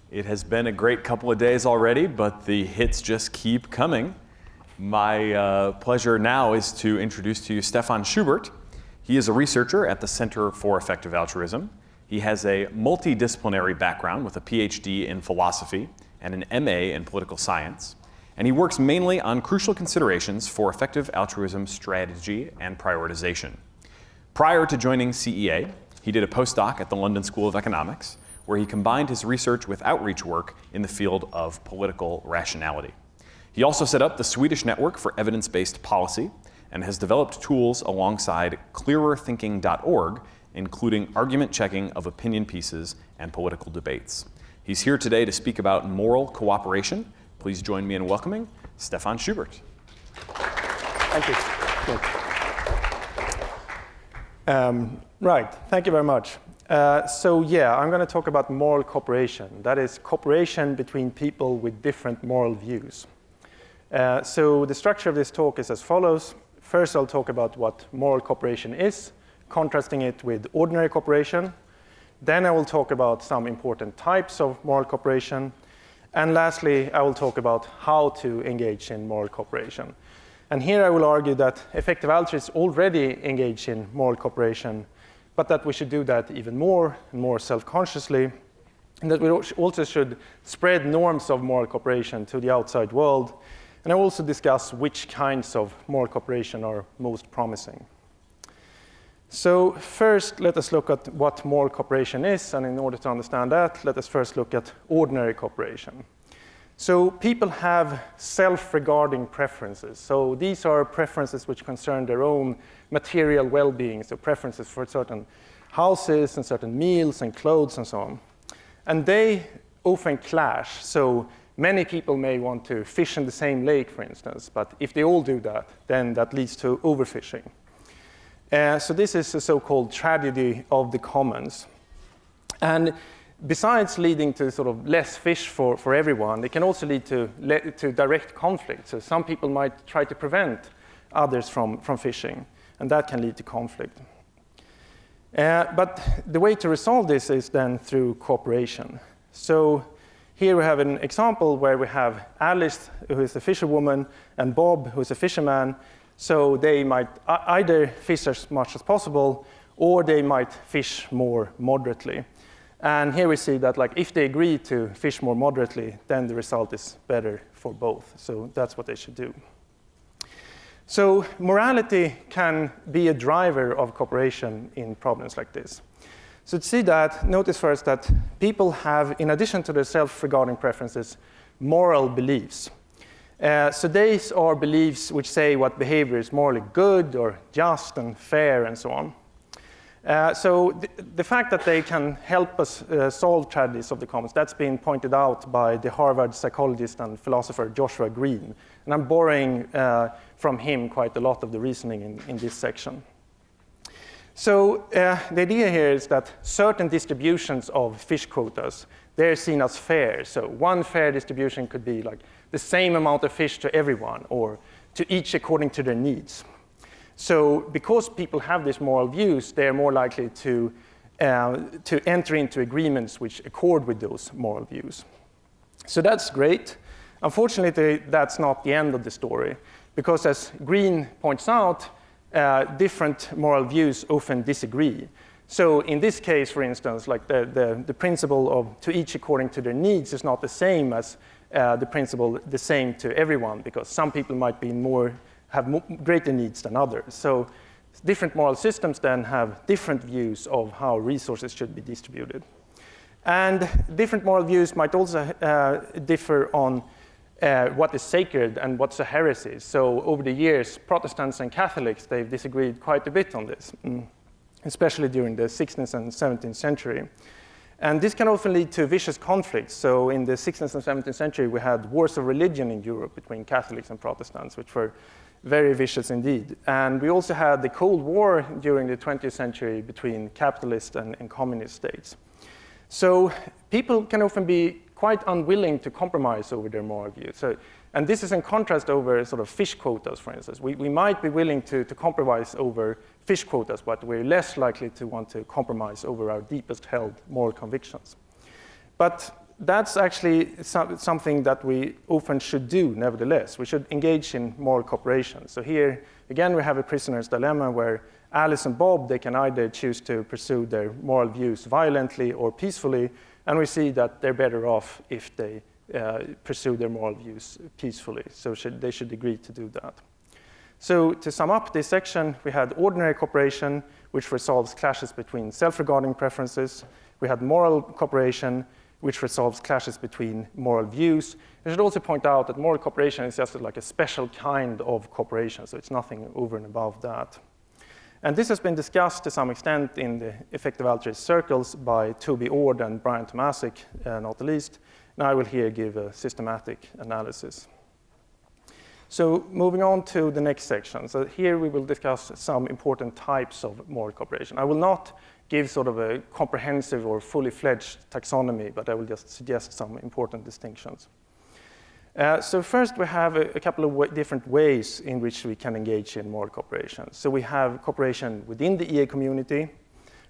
It has been a great couple of days already, but the hits just keep coming. My pleasure now is to introduce to you Stefan Schubert. He is a researcher at the Center for Effective Altruism. He has a multidisciplinary background with a PhD in philosophy and an MA in political science. And he works mainly on crucial considerations for effective altruism strategy and prioritization. Prior to joining CEA, he did a postdoc at the London School of Economics, where he combined his research with outreach work in the field of political rationality. He also set up the Swedish Network for Evidence-Based Policy and has developed tools alongside clearerthinking.org, including argument checking of opinion pieces and political debates. He's here today to speak about moral cooperation. Please join me in welcoming Stefan Schubert. Thank you. Right, thank you very much. I'm going to talk about moral cooperation. That is cooperation between people with different moral views. So the structure of this talk is as follows. First, I'll talk about what moral cooperation is, contrasting it with ordinary cooperation. Then I will talk about some important types of moral cooperation. And lastly, I will talk about how to engage in moral cooperation. And here I will argue that effective altruists already engage in moral cooperation, but that we should do that even more and more self-consciously, and that we also should spread norms of moral cooperation to the outside world. And I will also discuss which kinds of moral cooperation are most promising. So first, let us look at what moral cooperation is, and in order to understand that, let us first look at ordinary cooperation. So people have self-regarding preferences. So these are preferences which concern their own material well-being, so preferences for certain houses and certain meals and clothes and so on. And they often clash. So many people may want to fish in the same lake, for instance, but if they all do that, then that leads to overfishing. So this is a so-called tragedy of the commons. And besides leading to sort of less fish for everyone, it can also lead to direct conflict. So some people might try to prevent others from fishing, and that can lead to conflict. But the way to resolve this is then through cooperation. So here we have an example where we have Alice, who is a fisherwoman, and Bob, who is a fisherman. So they might either fish as much as possible, or they might fish more moderately. And here we see that if they agree to fish more moderately, then the result is better for both. So that's what they should do. So morality can be a driver of cooperation in problems like this. So to see that, notice first that people have, in addition to their self-regarding preferences, moral beliefs. So these are beliefs which say what behavior is morally good or just and fair and so on. So the fact that they can help us solve tragedies of the commons, that's been pointed out by the Harvard psychologist and philosopher Joshua Green. And I'm borrowing from him quite a lot of the reasoning in this section. So the idea here is that certain distributions of fish quotas, they're seen as fair. So one fair distribution could be like the same amount of fish to everyone, or to each according to their needs. So because people have these moral views, they're more likely to enter into agreements which accord with those moral views. So that's great. Unfortunately, that's not the end of the story, because as Green points out, different moral views often disagree. So in this case, for instance, like the principle of to each according to their needs is not the same as the principle the same to everyone, because some people might be have greater needs than others. So different moral systems then have different views of how resources should be distributed. And different moral views might also differ on what is sacred and what's a heresy. So over the years, Protestants and Catholics, they've disagreed quite a bit on this, especially during the 16th and 17th century. And this can often lead to vicious conflicts. So in the 16th and 17th century, we had wars of religion in Europe between Catholics and Protestants, which were very vicious indeed. And we also had the Cold War during the 20th century between capitalist and communist states. So people can often be quite unwilling to compromise over their moral views. And this is in contrast over sort of fish quotas, for instance. We might be willing to compromise over fish quotas, but we're less likely to want to compromise over our deepest held moral convictions. But that's actually something that we often should do, nevertheless. We should engage in moral cooperation. So here, again, we have a prisoner's dilemma where Alice and Bob, they can either choose to pursue their moral views violently or peacefully, and we see that they're better off if they pursue their moral views peacefully. So they should agree to do that. So to sum up this section, we had ordinary cooperation, which resolves clashes between self-regarding preferences. We had moral cooperation, which resolves clashes between moral views. I should also point out that moral cooperation is just like a special kind of cooperation, so it's nothing over and above that. And this has been discussed to some extent in the effective altruist circles by Toby Ord and Brian Tomasic, not the least. And I will here give a systematic analysis. So moving on to the next section. So here we will discuss some important types of moral cooperation. I will not give sort of a comprehensive or fully fledged taxonomy, but I will just suggest some important distinctions. So first we have a couple of different ways in which we can engage in moral cooperation. So we have cooperation within the EA community,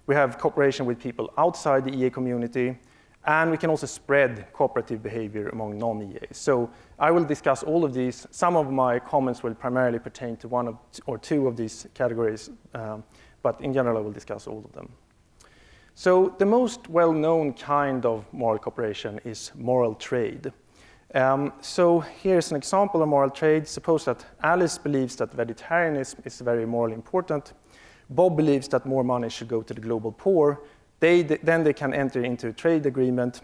we have cooperation with people outside the EA community, and we can also spread cooperative behavior among non-EAs. So I will discuss all of these. Some of my comments will primarily pertain to one or two of these categories, but in general I will discuss all of them. So the most well-known kind of moral cooperation is moral trade. So here's an example of moral trade. Suppose that Alice believes that vegetarianism is very morally important. Bob believes that more money should go to the global poor. Then they can enter into a trade agreement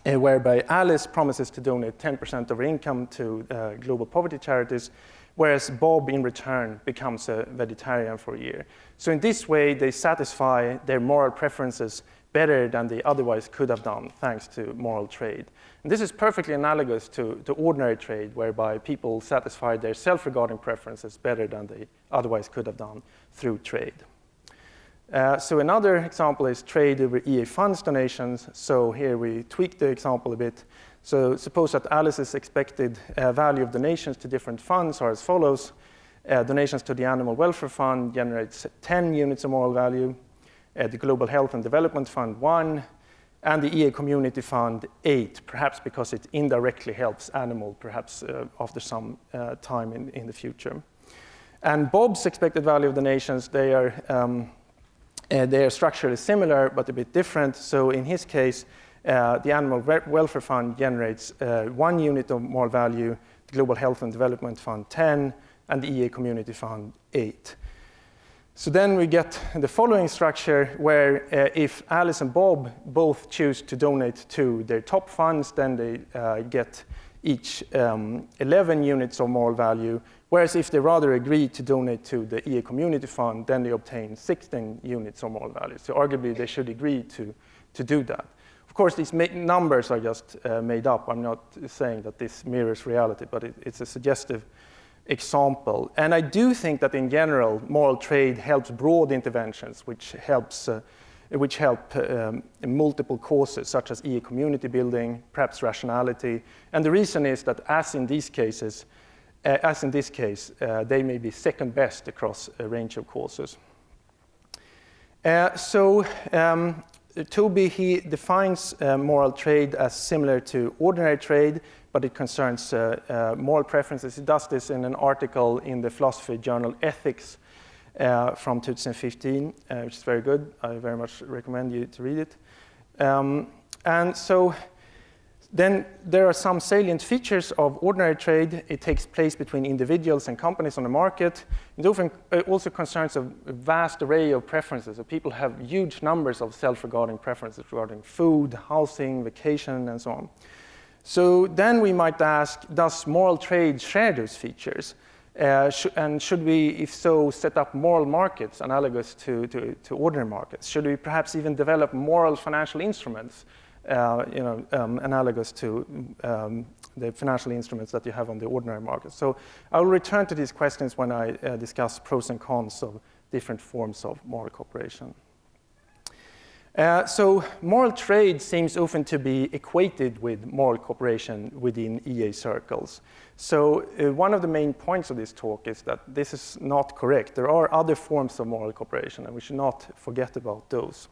whereby Alice promises to donate 10% of her income to global poverty charities, whereas Bob in return becomes a vegetarian for a year. So in this way, they satisfy their moral preferences better than they otherwise could have done, thanks to moral trade. And this is perfectly analogous to ordinary trade, whereby people satisfy their self-regarding preferences better than they otherwise could have done through trade. So another example is trade over EA funds donations. So here we tweak the example a bit. So suppose that Alice's expected value of donations to different funds are as follows. Donations to the Animal Welfare Fund generates 10 units of moral value, the Global Health and Development Fund 1, and the EA Community Fund 8, perhaps because it indirectly helps animal, perhaps after some time in the future. And Bob's expected value of donations, they are structurally similar, but a bit different. So in his case, the Animal Welfare Fund generates 1 unit of moral value, the Global Health and Development Fund 10, and the EA Community Fund 8. So then we get the following structure where if Alice and Bob both choose to donate to their top funds, then they get each 11 units of moral value, whereas if they rather agree to donate to the EA Community Fund, then they obtain 16 units of moral value. So arguably, they should agree to do that. Of course, these numbers are just made up. I'm not saying that this mirrors reality, but it's a suggestive example. And I do think that in general, moral trade helps broad interventions, which help multiple causes, such as EA community building, perhaps rationality. And the reason is that as in this case, they may be second best across a range of causes. Toby, he defines moral trade as similar to ordinary trade, but it concerns moral preferences. He does this in an article in the philosophy journal Ethics from 2015, which is very good. I very much recommend you to read it. And so then there are some salient features of ordinary trade. It takes place between individuals and companies on the market. It often also concerns a vast array of preferences. So people have huge numbers of self-regarding preferences regarding food, housing, vacation, and so on. So then we might ask, does moral trade share those features? And should we, if so, set up moral markets analogous to ordinary markets? Should we perhaps even develop moral financial instruments analogous to the financial instruments that you have on the ordinary market? So I will return to these questions when I discuss pros and cons of different forms of moral cooperation. So moral trade seems often to be equated with moral cooperation within EA circles. So one of the main points of this talk is that this is not correct. There are other forms of moral cooperation, and we should not forget about those.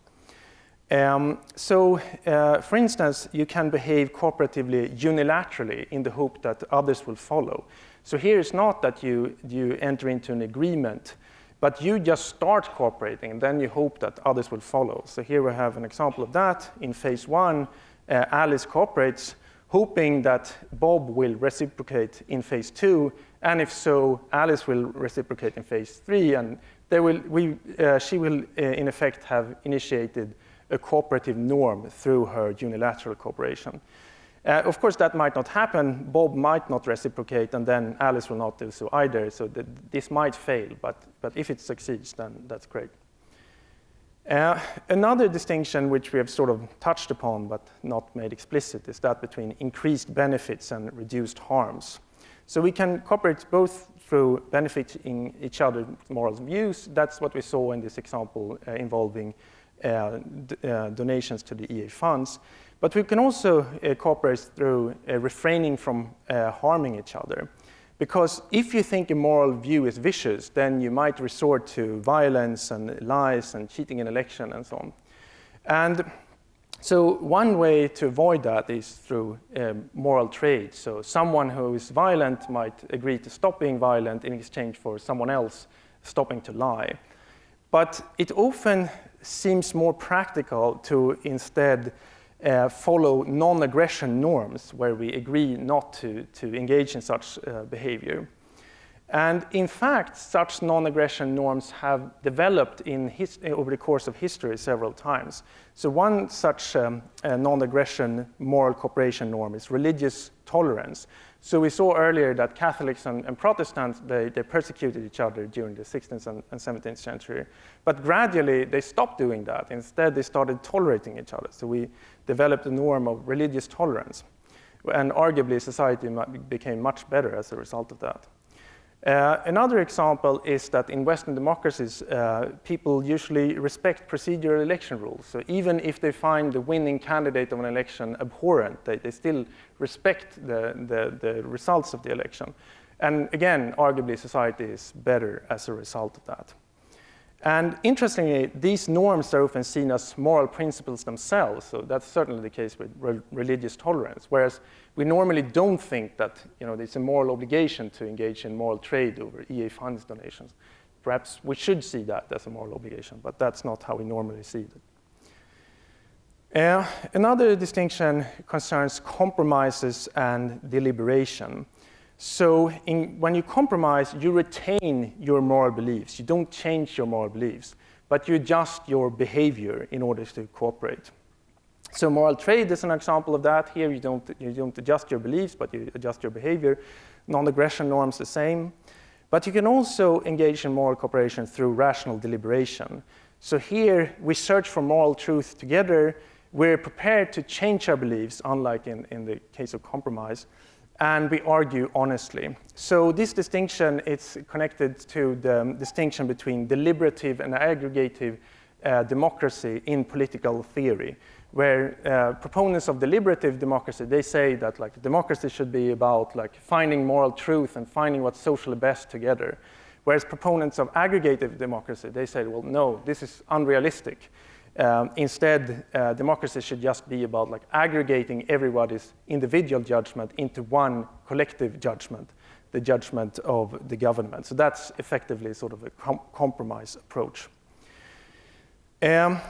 For instance, you can behave cooperatively unilaterally in the hope that others will follow. So here it's not that you enter into an agreement, but you just start cooperating, and then you hope that others will follow. So here we have an example of that. In phase 1, Alice cooperates, hoping that Bob will reciprocate in phase 2, and if so, Alice will reciprocate in phase 3, and she will, in effect, have initiated a cooperative norm through her unilateral cooperation. Of course, that might not happen. Bob might not reciprocate, and then Alice will not do so either. So this might fail, but if it succeeds, then that's great. Another distinction which we have sort of touched upon but not made explicit is that between increased benefits and reduced harms. So we can cooperate both through benefiting each other's moral views. That's what we saw in this example involving donations to the EA funds. But we can also cooperate through refraining from harming each other. Because if you think a moral view is vicious, then you might resort to violence and lies and cheating in election and so on. And so one way to avoid that is through moral trade. So someone who is violent might agree to stop being violent in exchange for someone else stopping to lie. But it often seems more practical to instead follow non-aggression norms where we agree not to engage in such behavior. And in fact, such non-aggression norms have developed over the course of history several times. So one such non-aggression moral cooperation norm is religious tolerance. So we saw earlier that Catholics and Protestants, they persecuted each other during the 16th and 17th century. But gradually, they stopped doing that. Instead, they started tolerating each other. So we developed a norm of religious tolerance. And arguably, society became much better as a result of that. Another example is that in Western democracies, people usually respect procedural election rules. So even if they find the winning candidate of an election abhorrent, they still respect the results of the election. And again, arguably, society is better as a result of that. And interestingly, these norms are often seen as moral principles themselves. So that's certainly the case with religious tolerance. Whereas we normally don't think that it's a moral obligation to engage in moral trade over EA funds donations. Perhaps we should see that as a moral obligation, but that's not how we normally see it. Another distinction concerns compromises and deliberation. So when you compromise, you retain your moral beliefs. You don't change your moral beliefs, but you adjust your behavior in order to cooperate. So moral trade is an example of that. Here you don't adjust your beliefs, but you adjust your behavior. Non-aggression norms the same. But you can also engage in moral cooperation through rational deliberation. So here we search for moral truth together. We're prepared to change our beliefs, unlike in the case of compromise. And we argue honestly. So this distinction is connected to the distinction between deliberative and aggregative democracy in political theory, where proponents of deliberative democracy, they say that democracy should be about finding moral truth and finding what's socially best together. Whereas proponents of aggregative democracy, they say, well, no, this is unrealistic. Instead, democracy should just be about aggregating everybody's individual judgment into one collective judgment, the judgment of the government. So that's effectively sort of a compromise approach.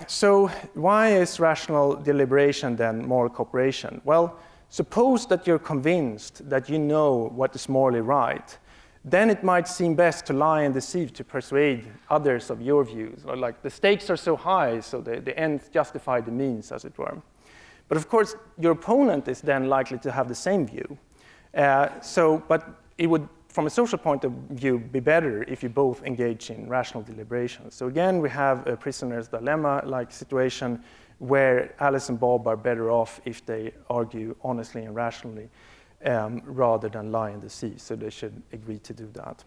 So why is rational deliberation then moral cooperation? Well, suppose that you're convinced that you know what is morally right. Then it might seem best to lie and deceive to persuade others of your views. Or the stakes are so high, so the ends justify the means, as it were. But of course, your opponent is then likely to have the same view. But it would, from a social point of view, be better if you both engage in rational deliberation. So again, we have a prisoner's dilemma-like situation where Alice and Bob are better off if they argue honestly and rationally. Rather than lie and deceive, so they should agree to do that.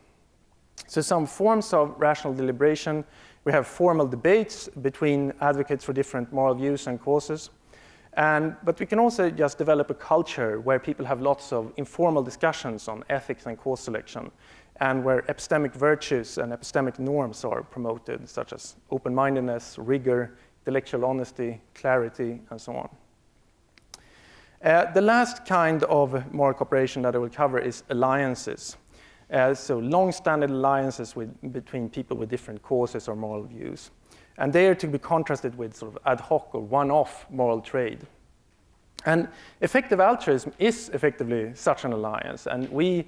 So some forms of rational deliberation. We have formal debates between advocates for different moral views and causes. But we can also just develop a culture where people have lots of informal discussions on ethics and cause selection, and where epistemic virtues and epistemic norms are promoted, such as open-mindedness, rigor, intellectual honesty, clarity, and so on. The last kind of moral cooperation that I will cover is alliances. So long-standing alliances between people with different causes or moral views. And they are to be contrasted with sort of ad hoc or one-off moral trade. And effective altruism is effectively such an alliance. And we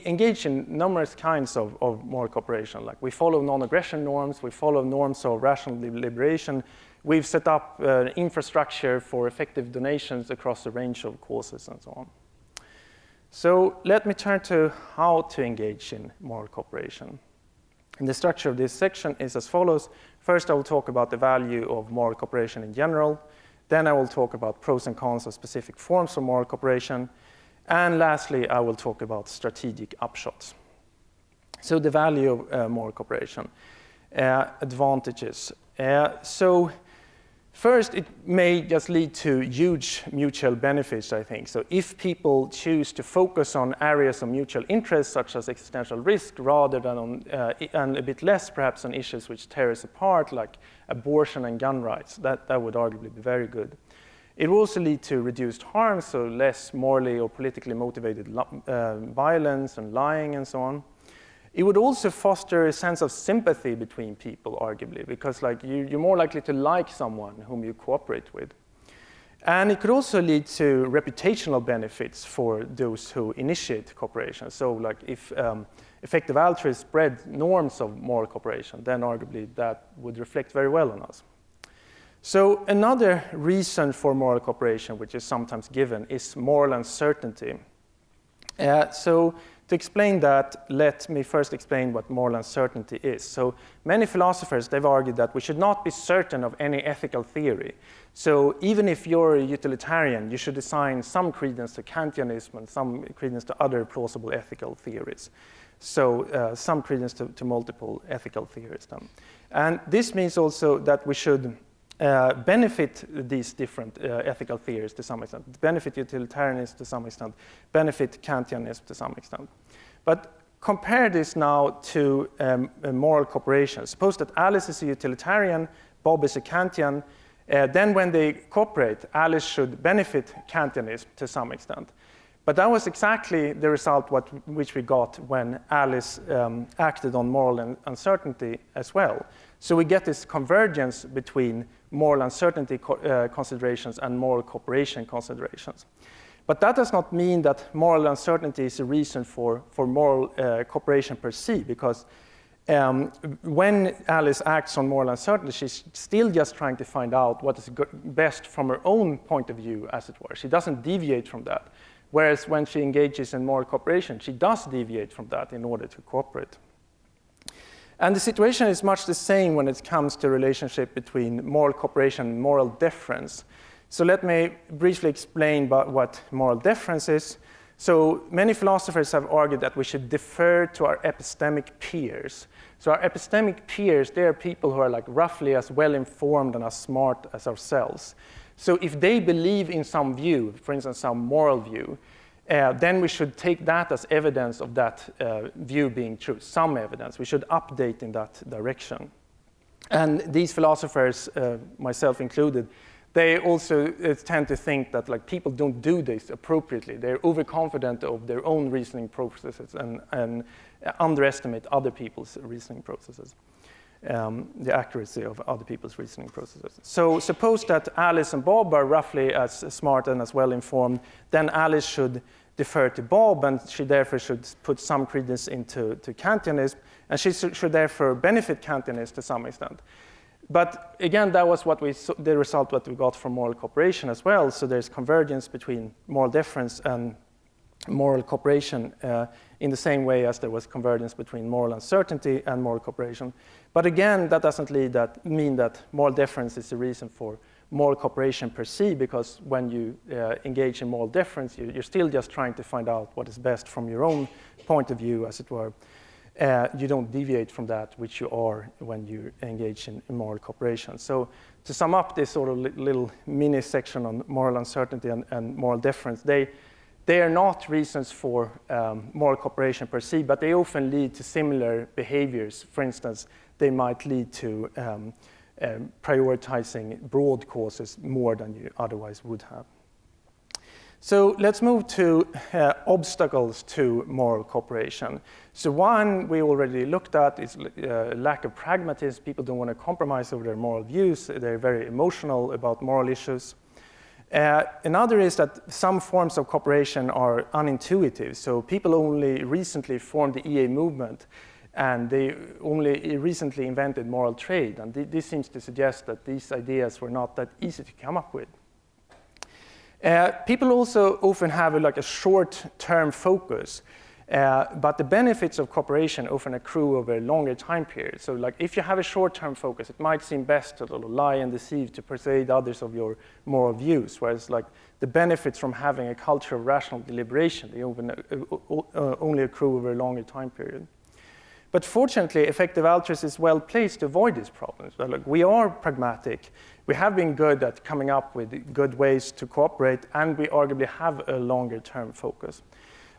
engage in numerous kinds of moral cooperation. Like we follow non-aggression norms, we follow norms of rational deliberation. We've set up infrastructure for effective donations across a range of causes and so on. So let me turn to how to engage in moral cooperation. And the structure of this section is as follows. First, I will talk about the value of moral cooperation in general. Then I will talk about pros and cons of specific forms of moral cooperation. And lastly, I will talk about strategic upshots. So the value of moral cooperation. Advantages. So first, it may just lead to huge mutual benefits, I think. So if people choose to focus on areas of mutual interest, such as existential risk, rather than on, and a bit less perhaps on issues which tear us apart, like abortion and gun rights, that would arguably be very good. It will also lead to reduced harm, so less morally or politically motivated violence and lying and so on. It would also foster a sense of sympathy between people, arguably, because like you're more likely to like someone whom you cooperate with. And it could also lead to reputational benefits for those who initiate cooperation. So like if effective altruists spread norms of moral cooperation, then arguably that would reflect very well on us. So another reason for moral cooperation, which is sometimes given, is moral uncertainty. So to explain that, let me first explain what moral uncertainty is. So many philosophers, they've argued that we should not be certain of any ethical theory. So even if you're a utilitarian, you should assign some credence to Kantianism and some credence to other plausible ethical theories. So some credence to multiple ethical theories then. And this means also that we should benefit these different ethical theories to some extent, benefit utilitarianism to some extent, benefit Kantianism to some extent. But compare this now to moral cooperation. Suppose that Alice is a utilitarian, Bob is a Kantian. Then when they cooperate, Alice should benefit Kantianism to some extent. But that was exactly the result which we got when Alice acted on moral uncertainty as well. So we get this convergence between moral uncertainty considerations and moral cooperation considerations. But that does not mean that moral uncertainty is a reason for moral cooperation per se, because when Alice acts on moral uncertainty, she's still just trying to find out what is best from her own point of view, as it were. She doesn't deviate from that. Whereas when she engages in moral cooperation, she does deviate from that in order to cooperate. And the situation is much the same when it comes to the relationship between moral cooperation and moral deference. So let me briefly explain what moral deference is. So many philosophers have argued that we should defer to our epistemic peers. So our epistemic peers, they are people who are like roughly as well informed and as smart as ourselves. So if they believe in some view, for instance, some moral view, then we should take that as evidence of that view being true, some evidence. We should update in that direction. And these philosophers, myself included, they also tend to think that like people don't do this appropriately. They're overconfident of their own reasoning processes and underestimate other people's reasoning processes. The accuracy of other people's reasoning processes. So suppose that Alice and Bob are roughly as smart and as well informed, then Alice should defer to Bob, and she therefore should put some credence into Kantianism, and she should therefore benefit Kantianism to some extent. But again, that was the result what we got from moral cooperation as well. So there's convergence between moral deference and moral cooperation in the same way as there was convergence between moral uncertainty and moral cooperation. But again, that doesn't mean that moral deference is the reason for moral cooperation per se, because when you engage in moral deference, you're still just trying to find out what is best from your own point of view, as it were. You don't deviate from that, which you are when you engage in moral cooperation. So to sum up this sort of little mini section on moral uncertainty and moral deference, they are not reasons for moral cooperation per se, but they often lead to similar behaviors. For instance, they might lead to prioritizing broad causes more than you otherwise would have. So let's move to obstacles to moral cooperation. So one we already looked at is lack of pragmatism. People don't want to compromise over their moral views. They're very emotional about moral issues. Another is that some forms of cooperation are unintuitive. So people only recently formed the EA movement, and they only recently invented moral trade. And this seems to suggest that these ideas were not that easy to come up with. People also often have a short-term focus, but the benefits of cooperation often accrue over a longer time period. So if you have a short-term focus, it might seem best to lie and deceive to persuade others of your moral views, whereas the benefits from having a culture of rational deliberation, they only accrue over a longer time period. But fortunately, effective altruism is well placed to avoid these problems. We are pragmatic. We have been good at coming up with good ways to cooperate, and we arguably have a longer-term focus.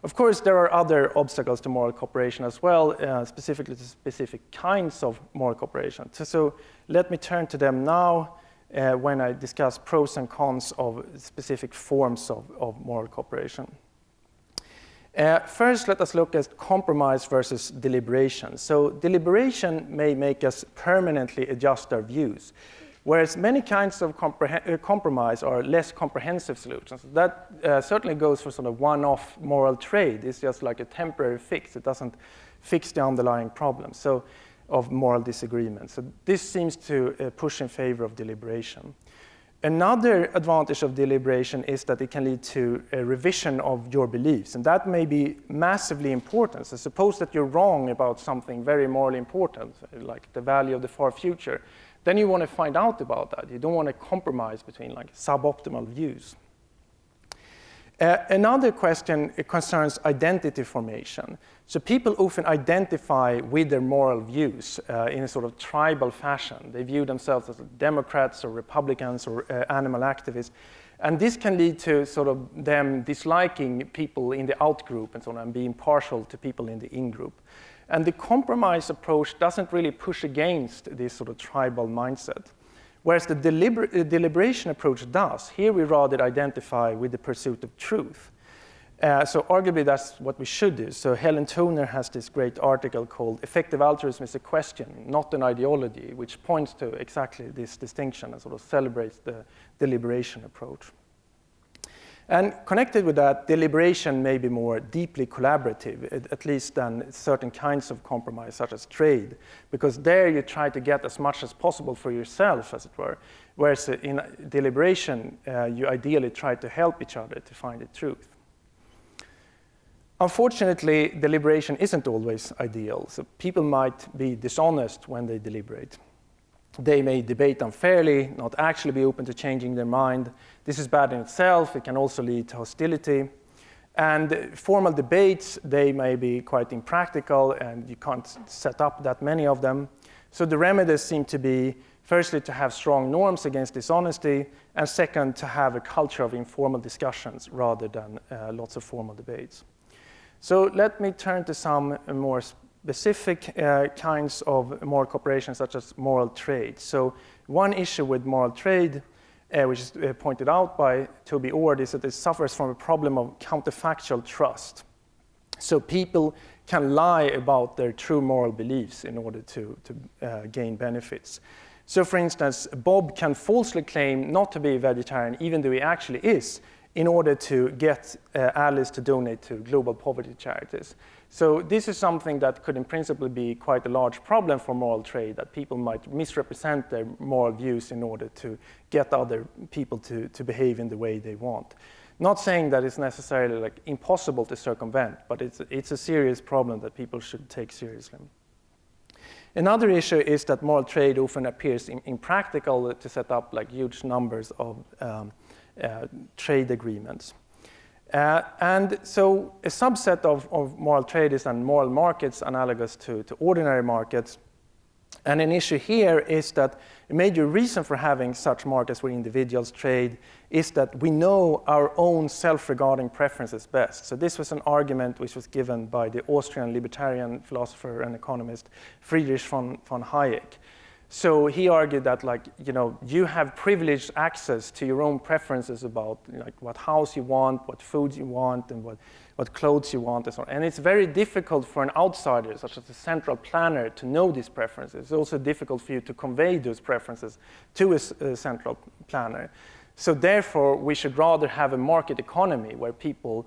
Of course, there are other obstacles to moral cooperation as well, specifically to specific kinds of moral cooperation. So let me turn to them now when I discuss pros and cons of specific forms of moral cooperation. First, let us look at compromise versus deliberation. So deliberation may make us permanently adjust our views, whereas many kinds of compromise are less comprehensive solutions. That certainly goes for sort of one-off moral trade. It's just like a temporary fix. It doesn't fix the underlying problem of moral disagreement. So this seems to push in favor of deliberation. Another advantage of deliberation is that it can lead to a revision of your beliefs, and that may be massively important. So suppose that you're wrong about something very morally important, like the value of the far future. Then you want to find out about that. You don't want to compromise between suboptimal views. Another question concerns identity formation. So people often identify with their moral views in a sort of tribal fashion. They view themselves as Democrats or Republicans or animal activists. And this can lead to sort of them disliking people in the out-group and so on, and being partial to people in the in-group. And the compromise approach doesn't really push against this sort of tribal mindset, whereas the deliberation approach does. Here we rather identify with the pursuit of truth. So arguably that's what we should do. So Helen Toner has this great article called "Effective Altruism is a Question, Not an Ideology," which points to exactly this distinction and sort of celebrates the deliberation approach. And connected with that, deliberation may be more deeply collaborative, at least than certain kinds of compromise, such as trade, because there you try to get as much as possible for yourself, as it were, whereas in deliberation, you ideally try to help each other to find the truth. Unfortunately, deliberation isn't always ideal, so people might be dishonest when they deliberate. They may debate unfairly, not actually be open to changing their mind. This is bad in itself. It can also lead to hostility. And formal debates, they may be quite impractical, and you can't set up that many of them. So the remedies seem to be, firstly, to have strong norms against dishonesty, and second, to have a culture of informal discussions rather than lots of formal debates. So let me turn to some more specific kinds of moral cooperation, such as moral trade. So one issue with moral trade, which is pointed out by Toby Ord, is that it suffers from a problem of counterfactual trust. So people can lie about their true moral beliefs in order to gain benefits. So for instance, Bob can falsely claim not to be a vegetarian, even though he actually is, in order to get Alice to donate to global poverty charities. So this is something that could in principle be quite a large problem for moral trade, that people might misrepresent their moral views in order to get other people to behave in the way they want. Not saying that it's necessarily impossible to circumvent, but it's a serious problem that people should take seriously. Another issue is that moral trade often appears impractical to set up huge numbers of trade agreements. And so a subset of moral trade is then moral markets, analogous to ordinary markets. And an issue here is that a major reason for having such markets where individuals trade is that we know our own self-regarding preferences best. So this was an argument which was given by the Austrian libertarian philosopher and economist Friedrich von Hayek. So he argued that, like, you have privileged access to your own preferences about like what house you want, what food you want, and what clothes you want, and so on. And it's very difficult for an outsider, such as a central planner, to know these preferences. It's also difficult for you to convey those preferences to a central planner. So therefore, we should rather have a market economy where people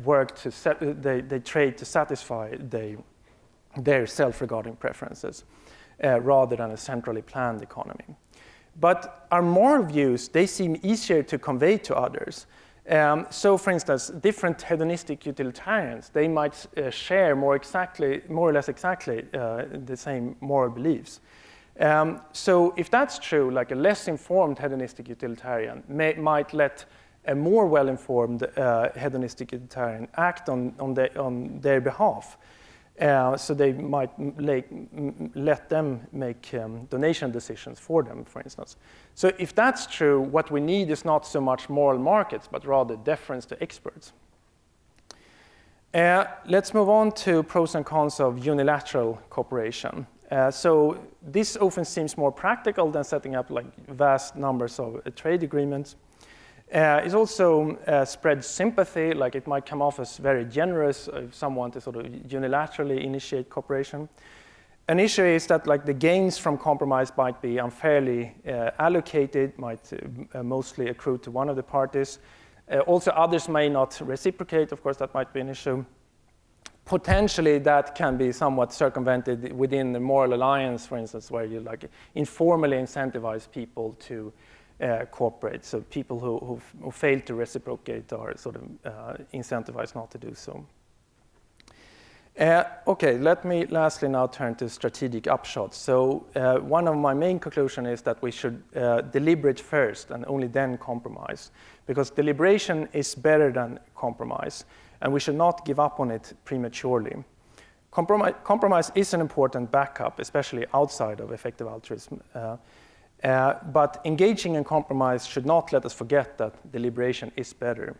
work to they trade to satisfy their self-regarding preferences, rather than a centrally planned economy. But our moral views, they seem easier to convey to others. So, for instance, different hedonistic utilitarians, they might share more or less exactly the same moral beliefs. So if that's true, like a less informed hedonistic utilitarian might let a more well-informed hedonistic utilitarian act on their behalf. So they might let them make donation decisions for them, for instance. So if that's true, what we need is not so much moral markets, but rather deference to experts. Let's move on to pros and cons of unilateral cooperation. So this often seems more practical than setting up like vast numbers of trade agreements. It also spreads sympathy, like it might come off as very generous if someone to sort of unilaterally initiate cooperation. An issue is that like the gains from compromise might be unfairly allocated, might mostly accrue to one of the parties. Also, others may not reciprocate. Of course, that might be an issue. Potentially, that can be somewhat circumvented within the moral alliance, for instance, where you like informally incentivize people to cooperate. So people who fail to reciprocate are sort of incentivized not to do so. Okay, let me lastly now turn to strategic upshots. So one of my main conclusions is that we should deliberate first and only then compromise, because deliberation is better than compromise, and we should not give up on it prematurely. Compromise is an important backup, especially outside of effective altruism. But engaging in compromise should not let us forget that deliberation is better.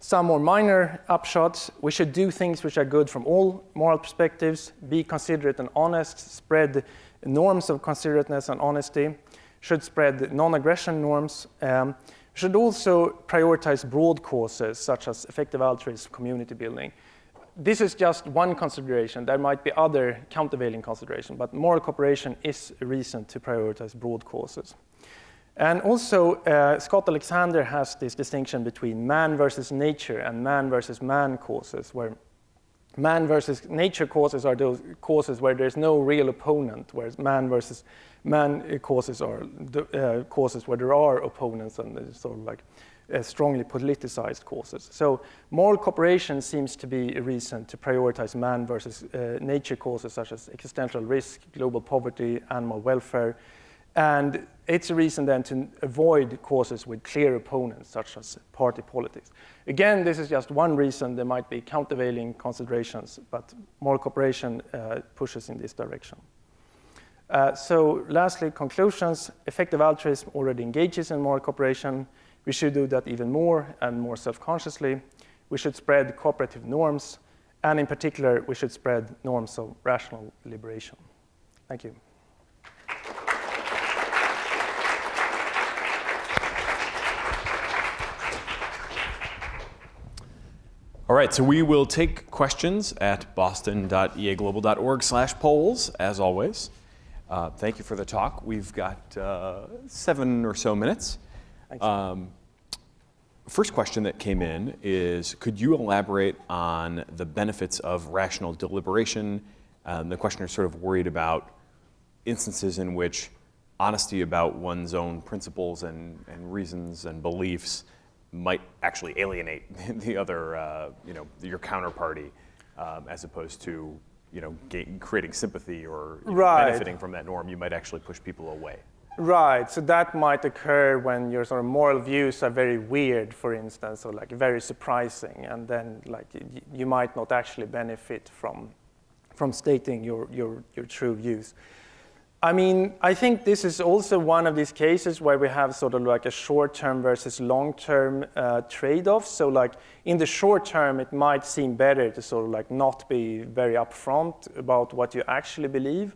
Some more minor upshots: we should do things which are good from all moral perspectives, be considerate and honest, spread norms of considerateness and honesty, should spread non-aggression norms, should also prioritize broad causes such as effective altruism, community building. This is just one consideration. There might be other countervailing considerations, but moral cooperation is a reason to prioritize broad causes. And also, Scott Alexander has this distinction between man versus nature and man versus man causes, where man versus nature causes are those causes where there's no real opponent, whereas man versus man causes are the causes where there are opponents and there's sort of like strongly politicized causes. So moral cooperation seems to be a reason to prioritize man versus nature causes such as existential risk, global poverty, animal welfare. And it's a reason then to avoid causes with clear opponents such as party politics. Again, this is just one reason. There might be countervailing considerations, but moral cooperation pushes in this direction. So lastly, conclusions. Effective altruism already engages in moral cooperation. We should do that even more and more self-consciously. We should spread cooperative norms, and in particular, we should spread norms of rational deliberation. Thank you. All right, so we will take questions at boston.eaglobal.org/polls, as always. Thank you for the talk. We've got 7 or so minutes. First question that came in is, could you elaborate on the benefits of rational deliberation? The questioner is sort of worried about instances in which honesty about one's own principles and reasons and beliefs might actually alienate the other, your counterparty, as opposed to, creating sympathy or benefiting from that norm. You might actually push people away. Right, so that might occur when your sort of moral views are very weird, for instance, or like very surprising, and then like you might not actually benefit from stating your true views. I mean, I think this is also one of these cases where we have sort of like a short-term versus long-term trade-off. So like in the short term, it might seem better to sort of like not be very upfront about what you actually believe.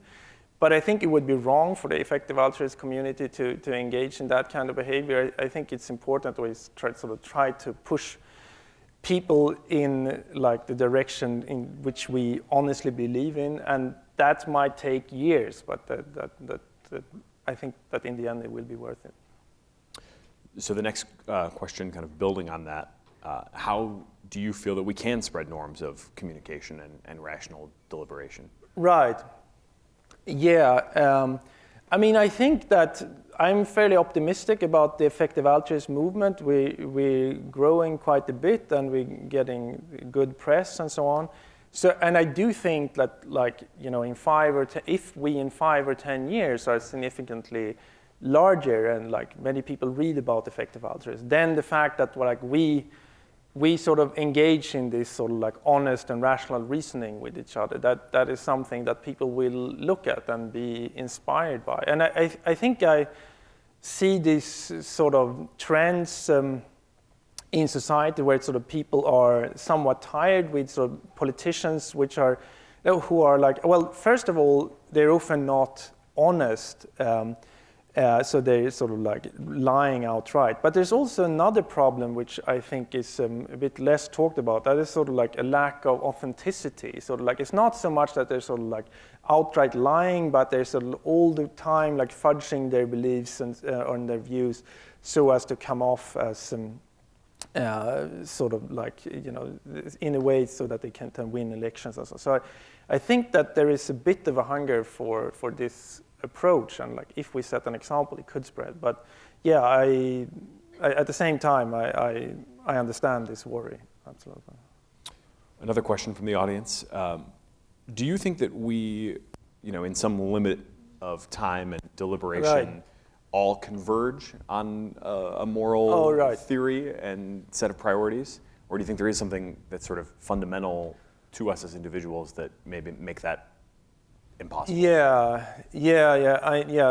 But I think it would be wrong for the effective altruist community to engage in that kind of behavior. I think it's important to always try to push people in like the direction in which we honestly believe in, and that might take years, but I think that in the end it will be worth it. So the next question, kind of building on that, how do you feel that we can spread norms of communication and rational deliberation? Right. Yeah. I mean, I think that I'm fairly optimistic about the effective altruist movement. We're growing quite a bit, and we're getting good press and so on. So, and I do think that, like, you know, if we in 5 or 10 years are significantly larger, and like many people read about effective altruism, then the fact that like we sort of engage in this sort of like honest and rational reasoning with each other, that is something that people will look at and be inspired by. And I think I see these sort of trends in society where sort of people are somewhat tired with sort of politicians who are like, well, first of all, they're often not honest. So they're sort of like lying outright. But there's also another problem which I think is a bit less talked about. That is sort of like a lack of authenticity. Sort of like it's not so much that they're sort of like outright lying, but they're sort of all the time like fudging their beliefs and on their views so as to come off as sort of like, you know, in a way so that they can win elections and so. So I think that there is a bit of a hunger for this approach, and like if we set an example, it could spread. But yeah, I at the same time I understand this worry. Absolutely. Another question from the audience: do you think that we, you know, in some limit of time and deliberation, all converge on a moral theory and set of priorities, or do you think there is something that's sort of fundamental to us as individuals that maybe make that impossible? Yeah.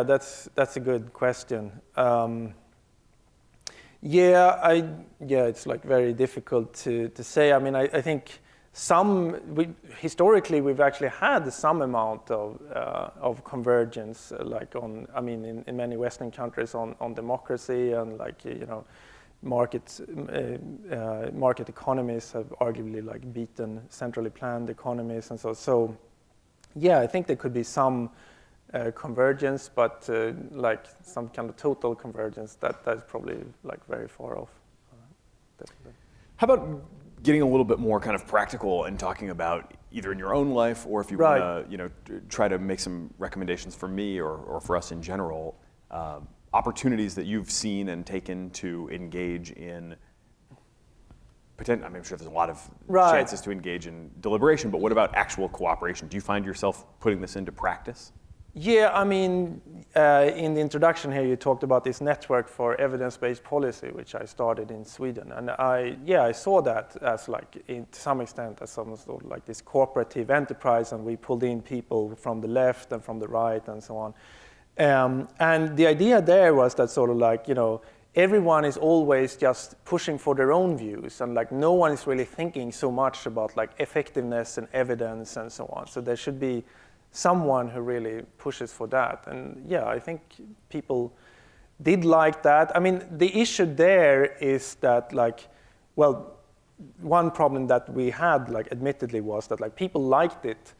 That's a good question. It's like very difficult to say. I mean, I think historically we've actually had some amount of convergence, like in many Western countries on democracy, and like, you know, market economies have arguably like beaten centrally planned economies, and so. Yeah, I think there could be some convergence, but like some kind of total convergence, that's probably like very far off. Definitely. How about getting a little bit more kind of practical and talking about either in your own life, or if you want to, you know, try to make some recommendations for me or for us in general, opportunities that you've seen and taken to engage in. I'm sure there's a lot of chances to engage in deliberation, but what about actual cooperation? Do you find yourself putting this into practice? Yeah, I mean, in the introduction here, you talked about this network for evidence-based policy, which I started in Sweden, and I saw that as like, to some extent, as some sort of like this cooperative enterprise, and we pulled in people from the left and from the right and so on. And the idea there was that sort of like, you know, everyone is always just pushing for their own views, and like no one is really thinking so much about like effectiveness and evidence and so on. So there should be someone who really pushes for that. And yeah, I think people did like that. I mean, the issue there is that like, well, one problem that we had, like admittedly, was that like people liked it,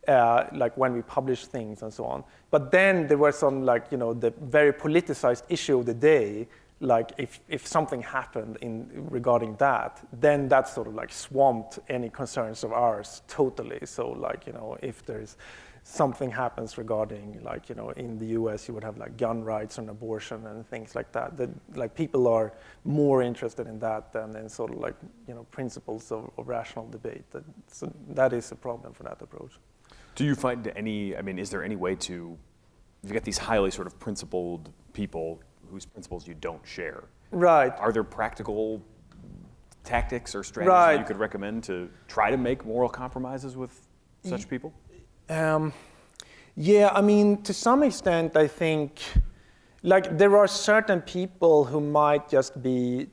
like when we published things and so on. But then there were some like, you know, the very politicized issue of the day. Like if something happened regarding that, then that sort of like swamped any concerns of ours totally. So like, you know, if there's something happens regarding like, you know, in the US you would have like gun rights and abortion and things like that. That like people are more interested in that than in sort of like, you know, principles of rational debate. So that is a problem for that approach. Do you find is there any way to, if you get these highly sort of principled people whose principles you don't share. Right. Are there practical tactics or strategies that you could recommend to try to make moral compromises with such people? Yeah, I mean, to some extent, I think, like, there are certain people who might just be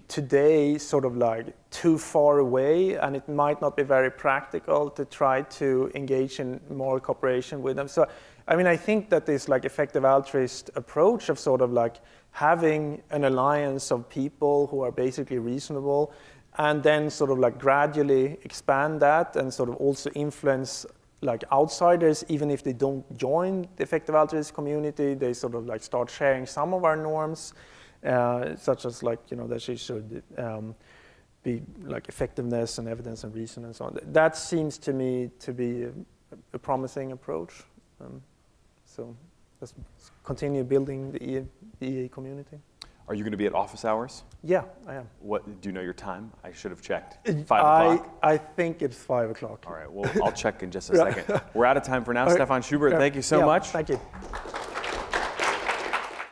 today sort of like too far away, and it might not be very practical to try to engage in moral cooperation with them. So I mean, I think that this like effective altruist approach of sort of like having an alliance of people who are basically reasonable, and then sort of like gradually expand that and sort of also influence like outsiders, even if they don't join the effective altruist community, they sort of like start sharing some of our norms, such as like, you know, that she should be like effectiveness and evidence and reason and so on. That seems to me to be a promising approach. So let's continue building the EA community. Are you going to be at office hours? Yeah, I am. What, do you know your time? I should have checked. 5 o'clock? I think it's 5 o'clock. All right, well, I'll check in just a second. We're out of time for now. Stefan Schubert, thank you so much. Thank you.